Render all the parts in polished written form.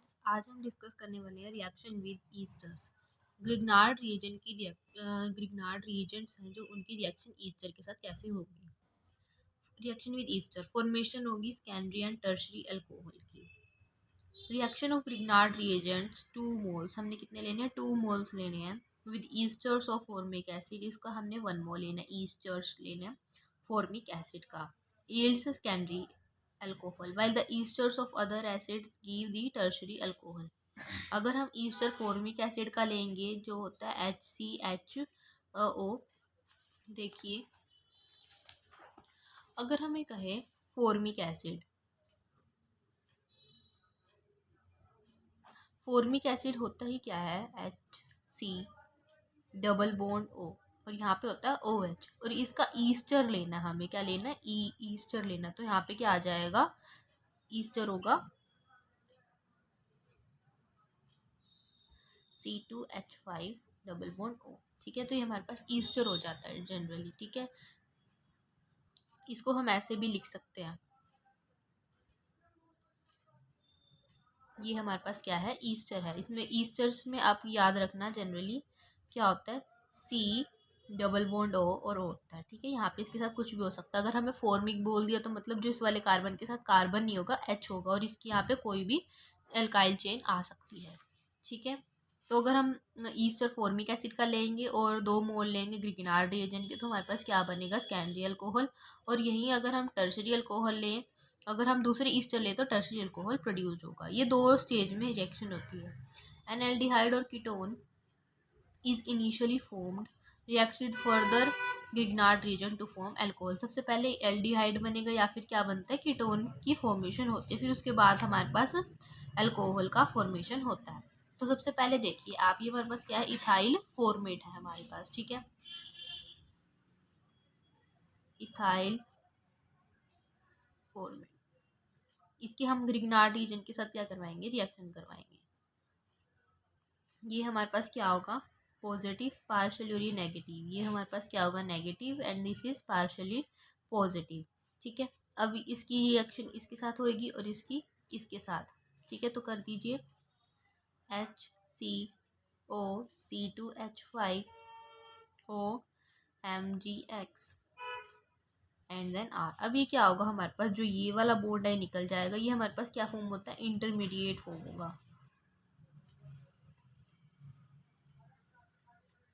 Students, आज हम discuss करने वाले हैं reaction with esters. Grignard reagent की ग्रिग्नार्ड रिएजेंट्स हैं जो उनकी रिएक्शन ईस्टर के साथ कैसे होगी। रिएक्शन विद ईस्टर फॉर्मेशन होगी सेकेंडरी एंड टर्शरी अल्कोहल की। Reaction of Grignard reagents 2 moles, हमने कितने लेने हैं, 2 मोल्स लेने हैं with esters of formic acid, इसका हमने 1 मोल लेना है, ईस्टर्स लेना है फॉर्मिक एसिड का। Yields secondary alcohol while the esters of other acids give the tertiary alcohol। अगर हम ईस्टर फॉर्मिक एसिड का लेंगे जो होता है HCHO, देखिए अगर हमें कहे फॉर्मिक एसिड होता ही क्या है, HC डबल बॉन्ड O और यहाँ पे होता है OH, और इसका ईस्टर लेना, हमें क्या लेना है, ईस्टर लेना। तो यहाँ पे क्या आ जाएगा, ईस्टर होगा C2H5 डबल बॉन्ड O। ठीक है, तो ये हमारे पास ईस्टर हो जाता है जनरली। ठीक है, इसको हम ऐसे भी लिख सकते हैं, ये हमारे पास क्या है, ईस्टर है। इसमें ईस्टर्स में आप याद रखना जनरली क्या होता है, C डबल बॉन्ड O और O होता है। ठीक है, यहाँ पे इसके साथ कुछ भी हो सकता है। अगर हमें फॉर्मिक बोल दिया तो मतलब जो इस वाले कार्बन के साथ कार्बन नहीं होगा, H होगा, और इसकी यहाँ पे कोई भी एल्काइल चेन आ सकती है। ठीक है, तो अगर हम ईस्टर फॉर्मिक एसिड का लेंगे और 2 मोल लेंगे ग्रिग्नार्ड रिएजेंट के, तो हमारे पास क्या बनेगा, सेकेंडरी अल्कोहल। और यहीं अगर हम टर्शरी अल्कोहल लें, अगर हम दूसरे ईस्टर लें तो टर्शरी अल्कोहल प्रोड्यूस होगा। ये 2 स्टेज में रिएक्शन होती है। एन एल्डिहाइड और ketone is initially formed, reacts with further Grignard reagent to form alcohol. सबसे पहले एल्डिहाइड बनेगा या फिर क्या बनता है, कीटोन की फॉर्मेशन होती है, फिर उसके बाद हमारे पास अल्कोहल का फॉर्मेशन होता है। तो सबसे पहले देखिए आप, ये हमारे पास क्या है, इथाइल फॉर्मेट है हमारे पास। ठीक है, इथाइल फॉर्मेट, इसके हम ग्रिग्नार्ड रिएजेंट के साथ क्या करवाएंगे, रिएक्शन करवाएंगे। ये हमारे पास क्या होगा, पॉजिटिव पार्शियल और ये नेगेटिव, ये हमारे पास क्या होगा, negative, and this is partially positive. ठीक है, अब इसकी रिएक्शन इसके साथ होगी और इसकी इसके साथ। ठीक है, तो कर दीजिए HCO C2H5 OMgX and then R। अब ये क्या होगा, हमारे पास जो ये वाला बॉन्ड है निकल जाएगा, ये हमारे पास क्या फॉर्म होता है, इंटरमीडिएट फॉर्म होगा,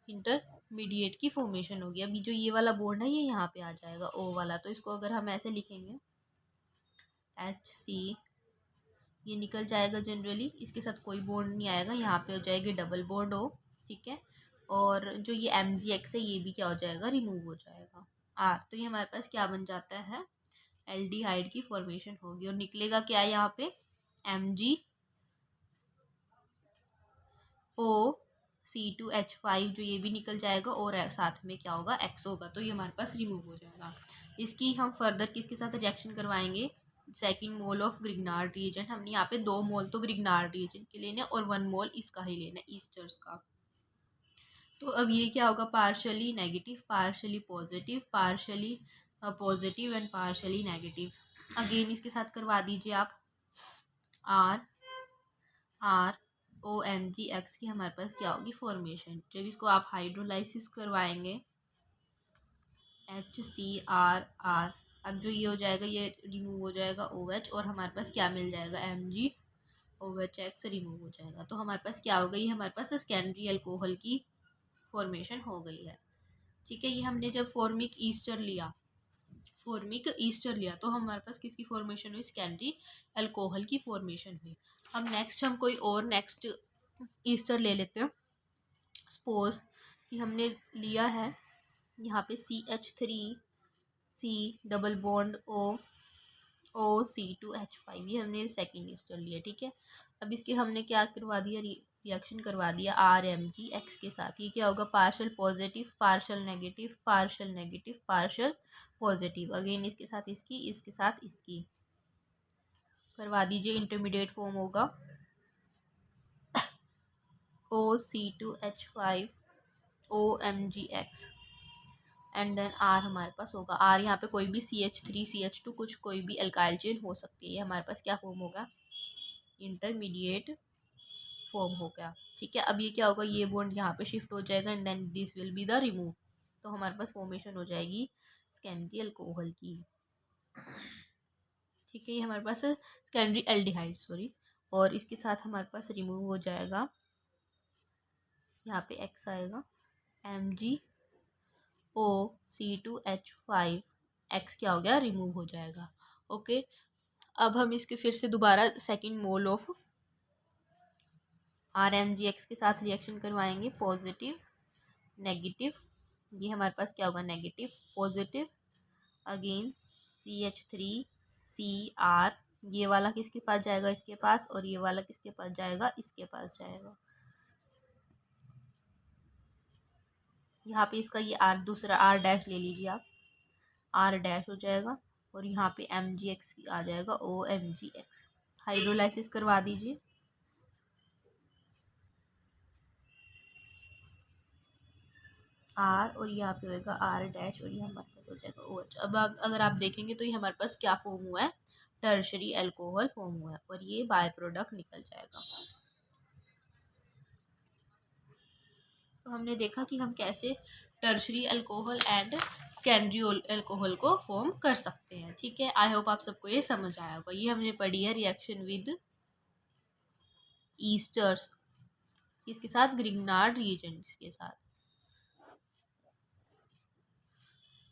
इंटरमीडिएट की फॉर्मेशन होगी। अभी जो ये वाला बॉन्ड है ये यहाँ पे आ जाएगा O वाला, तो इसको अगर हम ऐसे लिखेंगे HC, ये निकल जाएगा जनरली, इसके साथ कोई बॉन्ड नहीं आएगा, यहाँ पे हो जाएगी डबल बॉन्ड O। ठीक है, और जो ये MgX है ये भी क्या हो जाएगा, रिमूव हो जाएगा R। तो ये हमारे पास क्या बन जाता है, एल्डिहाइड की फॉर्मेशन होगी, और निकलेगा क्या है यहाँ पे, MgO C2H5, जो ये भी निकल जाएगा, और साथ में क्या होगा, X होगा, तो ये हमारे पास रिमूव हो जाएगा। इसकी हम फर्दर किसके साथ रिएक्शन करवाएंगे, second mole of Grignard reagent. हमने यहाँ पे 2 मोल तो ग्रिग्नार्ड रिएजेंट के लेने और 1 मोल इसका ही लेना, ईस्टर्स का। तो अब ये क्या होगा, partially negative, partially positive, partially positive and partially negative. Again इसके साथ करवा दीजिए आप R OMgX की हमारे पास क्या होगी, फॉर्मेशन। जब इसको आप हाइड्रोलाइसिस करवाएंगे HCRR, अब जो ये हो जाएगा ये रिमूव हो जाएगा OH, और हमारे पास क्या मिल जाएगा, MgOHX रिमूव हो जाएगा। तो हमारे पास क्या हो गई, हमारे पास सेकेंडरी अल्कोहल की फॉर्मेशन हो गई है। ठीक है, ये हमने जब फॉर्मिक ईस्टर लिया तो हमारे पास किसकी फॉर्मेशन हुई, सेकेंडरी अल्कोहल की फॉर्मेशन हुई। अब नेक्स्ट हम कोई और नेक्स्ट ईस्टर ले लेते हैं। सपोज कि हमने लिया है यहाँ पे CH3C डबल बॉन्ड OC2H5, ये हमने सेकेंड ईस्टर लिया। ठीक है, अब इसके हमने क्या करवा दिया, रिएक्शन करवा दिया RMgX के साथ। ये क्या होगा, partial positive, partial negative, partial negative, partial positive. Again इसके साथ इसकी, इसके साथ इसकी करवा दीजिए, इंटरमीडिएट फॉर्म होगा OC2H5 OMgX and then R हमारे पास होगा R। यहाँ पे कोई भी CH3 CH2 कुछ कोई भी एल्काइल चेन हो सकती है। ये हमारे पास क्या फॉर्म होगा, इंटरमीडिएट फॉर्म हो गया। ठीक है, अब ये क्या होगा, ये बॉन्ड यहाँ पे शिफ्ट हो जाएगा and then this will be the remove. तो हमारे पास फॉर्मेशन हो जाएगी सेकेंडरी अल्कोहल की। ठीक है, ये हमारे पास सेकेंडरी एल्डिहाइड सॉरी, और इसके साथ हमारे पास रिमूव हो जाएगा, यहाँ पे X आएगा, MgO-C2H5 X क्या हो गया, रिमूव हो जाएगा। ओके, अब हम इसके फिर से दोबारा सेकेंड मोल ऑफ RMgX के साथ रिएक्शन करवाएंगे, पॉजिटिव नेगेटिव, ये हमारे पास क्या होगा, नेगेटिव पॉजिटिव, अगेन CH3Cr, ये वाला किसके पास जाएगा, इसके पास, और ये वाला किसके पास जाएगा, इसके पास जाएगा। यहाँ पे इसका ये R दूसरा R डैश ले लीजिए आप, R डैश हो जाएगा, और यहाँ पे MgX आ जाएगा, OMgX। हाइड्रोलाइसिस करवा दीजिए, R और यहाँ पे होएगा R डैश, और ये हमारे पास हो जाएगा OH। अब अगर आप देखेंगे तो ये हमारे पास क्या फॉर्म हुआ है, टर्शरी अल्कोहल फॉर्म हुआ है, और ये बाय प्रोडक्ट निकल जाएगा। तो हमने देखा कि हम कैसे tertiary alcohol and secondary alcohol को फॉर्म कर सकते हैं। ठीक है, आई होप आप सबको ये समझ आया होगा। ये हमने पढ़ी है रिएक्शन विद ईस्टर्स, इसके साथ ग्रिग्नार्ड रिएजेंट्स के साथ।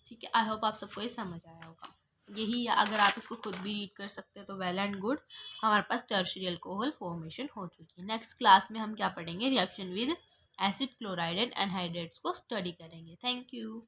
ठीक है, आई होप आप सबको ये समझ आया होगा। यही, अगर आप इसको खुद भी रीड कर सकते हैं तो वेल एंड गुड, हमारे पास टर्शरी अल्कोहल फॉर्मेशन हो चुकी है। नेक्स्ट क्लास में हम क्या पढ़ेंगे, reaction with acid chloride and anhydrides को स्टडी करेंगे। Thank you.